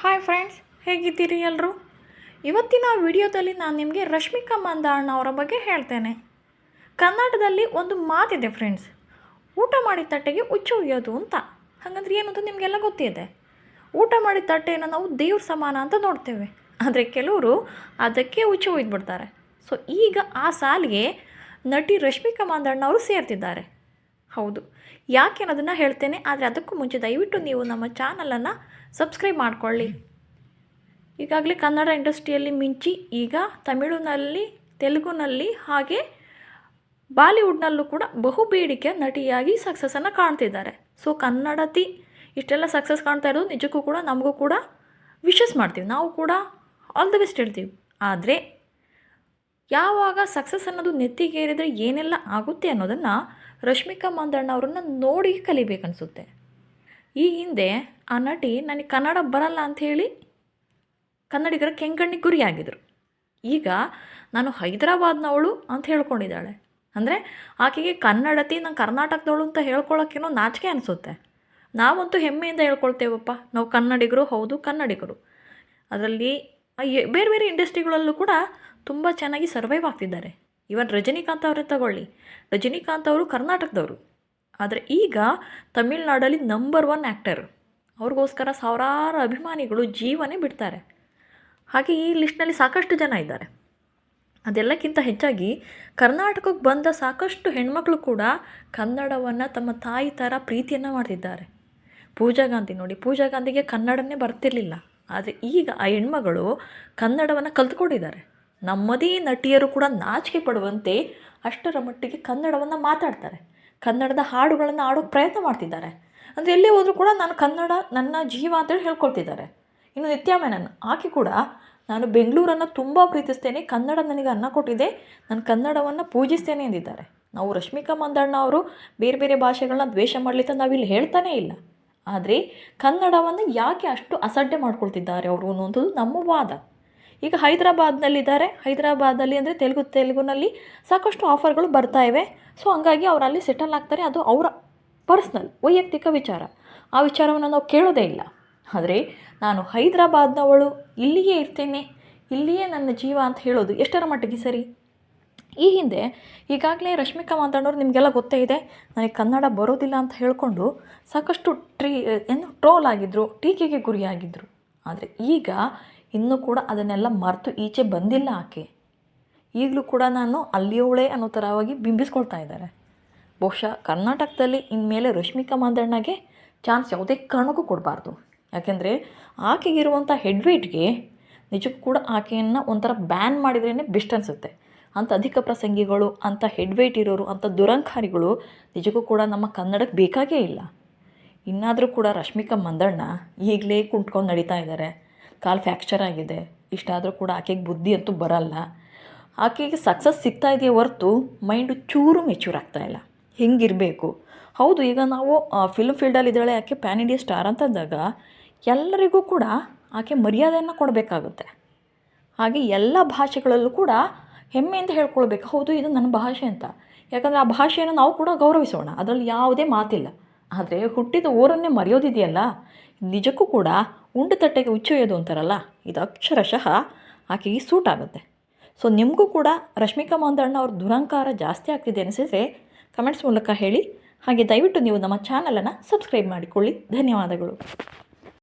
Hi friends, ಹೇಗಿದ್ದೀರಿ ಎಲ್ಲರೂ? ಇವತ್ತಿನ ವಿಡಿಯೋದಲ್ಲಿ ನಾನು ನಿಮಗೆ ರಶ್ಮಿಕಾ ಮಂದಣ್ಣ ಅವರ ಬಗ್ಗೆ ಹೇಳ್ತೇನೆ. ಕನ್ನಡದಲ್ಲಿ ಒಂದು ಮಾತಿದೆ ಫ್ರೆಂಡ್ಸ್, ಊಟ ಮಾಡಿದ ತಟ್ಟೆಗೆ ಹುಚ್ಚು ಒಯ್ಯೋದು ಅಂತ. ಹಾಗಂದ್ರೆ ಏನು ಅಂತ ನಿಮಗೆಲ್ಲ ಗೊತ್ತಿದೆ. ಊಟ ಮಾಡಿದ ತಟ್ಟೆಯನ್ನು ನಾವು ದೇವ್ರ ಸಮಾನ ಅಂತ ನೋಡ್ತೇವೆ, ಆದರೆ ಕೆಲವರು ಅದಕ್ಕೆ ಹುಚ್ಚು ಒಯ್ದುಬಿಡ್ತಾರೆ. ಸೊ ಈಗ ಆ ಸಾಲಿಗೆ ನಟಿ ರಶ್ಮಿಕಾ ಮಂದಣ್ಣ ಅವರು ಸೇರ್ತಿದ್ದಾರೆ. ಹೌದು, ಯಾಕೆ ಅನ್ನೋದನ್ನು ಹೇಳ್ತೇನೆ. ಆದರೆ ಅದಕ್ಕೂ ಮುಂಚೆ ದಯವಿಟ್ಟು ನೀವು ನಮ್ಮ ಚಾನಲನ್ನು ಸಬ್ಸ್ಕ್ರೈಬ್ ಮಾಡಿಕೊಳ್ಳಿ. ಈಗಾಗಲೇ ಕನ್ನಡ ಇಂಡಸ್ಟ್ರಿಯಲ್ಲಿ ಮಿಂಚಿ ಈಗ ತಮಿಳಿನಲ್ಲಿ, ತೆಲುಗುನಲ್ಲಿ ಹಾಗೆ ಬಾಲಿವುಡ್ನಲ್ಲೂ ಕೂಡ ಬಹುಬೇಡಿಕೆ ನಟಿಯಾಗಿ ಸಕ್ಸಸ್ಸನ್ನು ಕಾಣ್ತಿದ್ದಾರೆ. ಸೊ ಕನ್ನಡತಿ ಇಷ್ಟೆಲ್ಲ ಸಕ್ಸಸ್ ಕಾಣ್ತಾ ಇರೋದು ನಿಜಕ್ಕೂ ಕೂಡ ನಮಗೂ ಕೂಡ ವಿಶಸ್ ಮಾಡ್ತೀವಿ, ನಾವು ಕೂಡ ಆಲ್ ದ ಬೆಸ್ಟ್ ಹೇಳ್ತೀವಿ. ಆದರೆ ಯಾವಾಗ ಸಕ್ಸಸ್ ಅನ್ನೋದು ನೆತ್ತಿಗೇರಿದರೆ ಏನೆಲ್ಲ ಆಗುತ್ತೆ ಅನ್ನೋದನ್ನು ರಶ್ಮಿಕಾ ಮಂದಣ್ಣ ಅವ್ರನ್ನ ನೋಡಿ ಕಲಿಬೇಕನ್ನಿಸುತ್ತೆ. ಈ ಹಿಂದೆ ಆ ನಟಿ ನನಗೆ ಕನ್ನಡ ಬರಲ್ಲ ಅಂಥೇಳಿ ಕನ್ನಡಿಗರ ಕೆಂಗಣ್ಣಿಗೆ ಗುರಿಯಾಗಿದ್ದರು. ಈಗ ನಾನು ಹೈದರಾಬಾದ್ನವಳು ಅಂತ ಹೇಳ್ಕೊಂಡಿದ್ದಾಳೆ. ಅಂದರೆ ಆಕೆಗೆ ಕನ್ನಡತಿ, ನಾನು ಕರ್ನಾಟಕದವಳು ಅಂತ ಹೇಳ್ಕೊಳ್ಳೋಕ್ಕೇನೋ ನಾಚಿಕೆ ಅನಿಸುತ್ತೆ. ನಾವಂತೂ ಹೆಮ್ಮೆಯಿಂದ ಹೇಳ್ಕೊಳ್ತೇವಪ್ಪ, ನಾವು ಕನ್ನಡಿಗರು, ಹೌದು ಕನ್ನಡಿಗರು. ಅದರಲ್ಲಿ ಬೇರೆ ಬೇರೆ ಇಂಡಸ್ಟ್ರಿಗಳಲ್ಲೂ ಕೂಡ ತುಂಬ ಚೆನ್ನಾಗಿ ಸರ್ವೈವ್ ಆಗ್ತಿದ್ದಾರೆ. ಇವನ್ ರಜನಿಕಾಂತ್ ಅವರೇ ತಗೊಳ್ಳಿ, ರಜನಿಕಾಂತ್ ಅವರು ಕರ್ನಾಟಕದವರು, ಆದರೆ ಈಗ ತಮಿಳ್ನಾಡಲ್ಲಿ ನಂಬರ್ 1 ಆ್ಯಕ್ಟರ್. ಅವ್ರಿಗೋಸ್ಕರ ಸಾವಿರಾರು ಅಭಿಮಾನಿಗಳು ಜೀವನೇ ಬಿಡ್ತಾರೆ. ಹಾಗೆ ಈ ಲಿಸ್ಟ್ನಲ್ಲಿ ಸಾಕಷ್ಟು ಜನ ಇದ್ದಾರೆ. ಅದೆಲ್ಲಕ್ಕಿಂತ ಹೆಚ್ಚಾಗಿ ಕರ್ನಾಟಕಕ್ಕೆ ಬಂದ ಸಾಕಷ್ಟು ಹೆಣ್ಮಕ್ಳು ಕೂಡ ಕನ್ನಡವನ್ನು ತಮ್ಮ ತಾಯಿ ಥರ ಪ್ರೀತಿಯನ್ನು ಮಾಡ್ತಿದ್ದಾರೆ. ಪೂಜಾ ಗಾಂಧಿ ನೋಡಿ, ಪೂಜಾ ಗಾಂಧಿಗೆ ಕನ್ನಡನೇ ಬರ್ತಿರಲಿಲ್ಲ, ಆದರೆ ಈಗ ಆ ಹೆಣ್ಮಗಳು ಕನ್ನಡವನ್ನು ಕಲ್ತ್ಕೊಂಡಿದ್ದಾರೆ. ನಮ್ಮದೇ ನಟಿಯರು ಕೂಡ ನಾಚಿಕೆ ಪಡುವಂತೆ ಅಷ್ಟರ ಮಟ್ಟಿಗೆ ಕನ್ನಡವನ್ನು ಮಾತಾಡ್ತಾರೆ, ಕನ್ನಡದ ಹಾಡುಗಳನ್ನು ಆಡೋಕ್ಕೆ ಪ್ರಯತ್ನ ಮಾಡ್ತಿದ್ದಾರೆ. ಅಂದರೆ ಎಲ್ಲೇ ಹೋದರೂ ಕೂಡ ನಾನು ಕನ್ನಡ ನನ್ನ ಜೀವ ಅಂತೇಳಿ ಹೇಳ್ಕೊಳ್ತಿದ್ದಾರೆ. ಇನ್ನು ನಿತ್ಯಾ ಮೆನನ್, ಆಕೆ ಕೂಡ ನಾನು ಬೆಂಗಳೂರನ್ನು ತುಂಬ ಪ್ರೀತಿಸ್ತೇನೆ, ಕನ್ನಡ ನನಗೆ ಅನ್ನ ಕೊಟ್ಟಿದೆ, ನಾನು ಕನ್ನಡವನ್ನು ಪೂಜಿಸ್ತೇನೆ ಎಂದಿದ್ದಾರೆ. ನಾವು ರಶ್ಮಿಕಾ ಮಂದಣ್ಣ ಅವರು ಬೇರೆ ಬೇರೆ ಭಾಷೆಗಳನ್ನ ದ್ವೇಷ ಮಾಡಲಿಕ್ಕೆ ನಾವಿಲ್ಲಿ ಹೇಳ್ತಾನೇ ಇಲ್ಲ, ಆದರೆ ಕನ್ನಡವನ್ನು ಯಾಕೆ ಅಷ್ಟು ಅಸಡ್ಡೆ ಮಾಡ್ಕೊಳ್ತಿದ್ದಾರೆ ಅವರು ಅನ್ನೋದು ನಮ್ಮ ವಾದ. ಈಗ ಹೈದರಾಬಾದ್ನಲ್ಲಿದ್ದಾರೆ. ಹೈದರಾಬಾದಲ್ಲಿ ಅಂದರೆ ತೆಲುಗುನಲ್ಲಿ ಸಾಕಷ್ಟು ಆಫರ್ಗಳು ಬರ್ತಾ ಇವೆ. ಸೊ ಹಂಗಾಗಿ ಅವರು ಅಲ್ಲಿ ಸೆಟಲ್ ಆಗ್ತಾರೆ. ಅದು ಅವರ ಪರ್ಸ್ನಲ್ ವೈಯಕ್ತಿಕ ವಿಚಾರ, ಆ ವಿಚಾರವನ್ನು ನಾವು ಕೇಳೋದೇ ಇಲ್ಲ. ಆದರೆ ನಾನು ಹೈದರಾಬಾದ್ನವಳು, ಇಲ್ಲಿಯೇ ಇರ್ತೇನೆ, ಇಲ್ಲಿಯೇ ನನ್ನ ಜೀವ ಅಂತ ಹೇಳೋದು ಎಷ್ಟರ ಮಟ್ಟಿಗೆ ಸರಿ? ಈ ಹಿಂದೆ ಈಗಾಗಲೇ ರಶ್ಮಿಕಾ ಮಂದಣ್ಣವ್ರು ನಿಮಗೆಲ್ಲ ಗೊತ್ತೇ ಇದೆ, ನನಗೆ ಕನ್ನಡ ಬರೋದಿಲ್ಲ ಅಂತ ಹೇಳಿಕೊಂಡು ಸಾಕಷ್ಟು ಟ್ರೋಲ್ ಆಗಿದ್ದರು, ಟೀಕೆಗೆ ಗುರಿಯಾಗಿದ್ದರು. ಆದರೆ ಈಗ ಇನ್ನೂ ಕೂಡ ಅದನ್ನೆಲ್ಲ ಮರೆತು ಈಚೆ ಬಂದಿಲ್ಲ ಆಕೆ. ಈಗಲೂ ಕೂಡ ನಾನು ಅಲ್ಲಿಯವಳೇ ಅನ್ನೋ ಥರವಾಗಿ ಬಿಂಬಿಸ್ಕೊಳ್ತಾ ಇದ್ದಾರೆ. ಬಹುಶಃ ಕರ್ನಾಟಕದಲ್ಲಿ ಇನ್ಮೇಲೆ ರಶ್ಮಿಕಾ ಮಂದಣ್ಣಗೆ ಚಾನ್ಸ್ ಯಾವುದೇ ಕಾರಣಕ್ಕೂ ಕೊಡಬಾರ್ದು. ಯಾಕೆಂದರೆ ಆಕೆಗಿರುವಂಥ ಹೆಡ್ವೇಟ್ಗೆ ನಿಜಕ್ಕೂ ಕೂಡ ಆಕೆಯನ್ನು ಒಂಥರ ಬ್ಯಾನ್ ಮಾಡಿದ್ರೇ ಬೆಸ್ಟ್ ಅನಿಸುತ್ತೆ. ಅಂಥ ಅಧಿಕ ಪ್ರಸಂಗಿಗಳು, ಅಂಥ ಹೆಡ್ವೇಟ್ ಇರೋರು, ಅಂಥ ದುರಂಕಾರಿಗಳು ನಿಜಕ್ಕೂ ಕೂಡ ನಮ್ಮ ಕನ್ನಡಕ್ಕೆ ಬೇಕಾಗೇ ಇಲ್ಲ. ಇನ್ನಾದರೂ ಕೂಡ ರಶ್ಮಿಕಾ ಮಂದಣ್ಣ ಈಗಲೇ ಕುಂಟ್ಕೊಂಡು ನಡೀತಾ ಇದ್ದಾರೆ. ಕಾಲು ಫ್ರ್ಯಾಕ್ಚರ್ ಆಗಿದೆ. ಇಷ್ಟಾದರೂ ಕೂಡ ಆಕೆಗೆ ಬುದ್ಧಿ ಅಂತೂ ಬರಲ್ಲ. ಆಕೆಗೆ ಸಕ್ಸಸ್ ಸಿಗ್ತಾ ಇದೆಯೇ ಹೊರತು ಮೈಂಡು ಚೂರು ಮೆಚ್ಯೂರ್ ಆಗ್ತಾಯಿಲ್ಲ. ಹಿಂಗಿರಬೇಕು. ಹೌದು, ಈಗ ನಾವು ಫಿಲ್ಮ್ ಫೀಲ್ಡಲ್ಲಿದ್ದಾಳೆ, ಆಕೆ ಪ್ಯಾನ್ ಇಂಡಿಯಾ ಸ್ಟಾರ್ ಅಂತಂದಾಗ ಎಲ್ಲರಿಗೂ ಕೂಡ ಆಕೆ ಮರ್ಯಾದೆಯನ್ನು ಕೊಡಬೇಕಾಗುತ್ತೆ. ಹಾಗೆ ಎಲ್ಲ ಭಾಷೆಗಳಲ್ಲೂ ಕೂಡ ಹೆಮ್ಮೆಯಿಂದ ಹೇಳ್ಕೊಳ್ಬೇಕು, ಹೌದು ಇದು ನನ್ನ ಭಾಷೆ ಅಂತ. ಯಾಕಂದರೆ ಆ ಭಾಷೆಯನ್ನು ನಾವು ಕೂಡ ಗೌರವಿಸೋಣ, ಅದರಲ್ಲಿ ಯಾವುದೇ ಮಾತಿಲ್ಲ. ಆದರೆ ಹುಟ್ಟಿದ ಊರನ್ನೇ ಮರೆಯೋದಿದೆಯಲ್ಲ, ನಿಜಕ್ಕೂ ಕೂಡ ಉಂಡು ತಟ್ಟೆಗೆ ಹುಚ್ಚೊಯ್ಯೋದು ಅಂತಾರಲ್ಲ, ಇದು ಅಕ್ಷರಶಃ ಆಕೆಗೆ ಸೂಟ್ ಆಗುತ್ತೆ. ಸೊ ನಿಮಗೂ ಕೂಡ ರಶ್ಮಿಕಾ ಮಂದಣ್ಣ ಅವ್ರ ದುರಂಕಾರ ಜಾಸ್ತಿ ಆಗ್ತಿದೆ ಅನಿಸಿದರೆ ಕಮೆಂಟ್ಸ್ ಮೂಲಕ ಹೇಳಿ. ಹಾಗೆ ದಯವಿಟ್ಟು ನೀವು ನಮ್ಮ ಚಾನಲನ್ನು ಸಬ್ಸ್ಕ್ರೈಬ್ ಮಾಡಿಕೊಳ್ಳಿ. ಧನ್ಯವಾದಗಳು.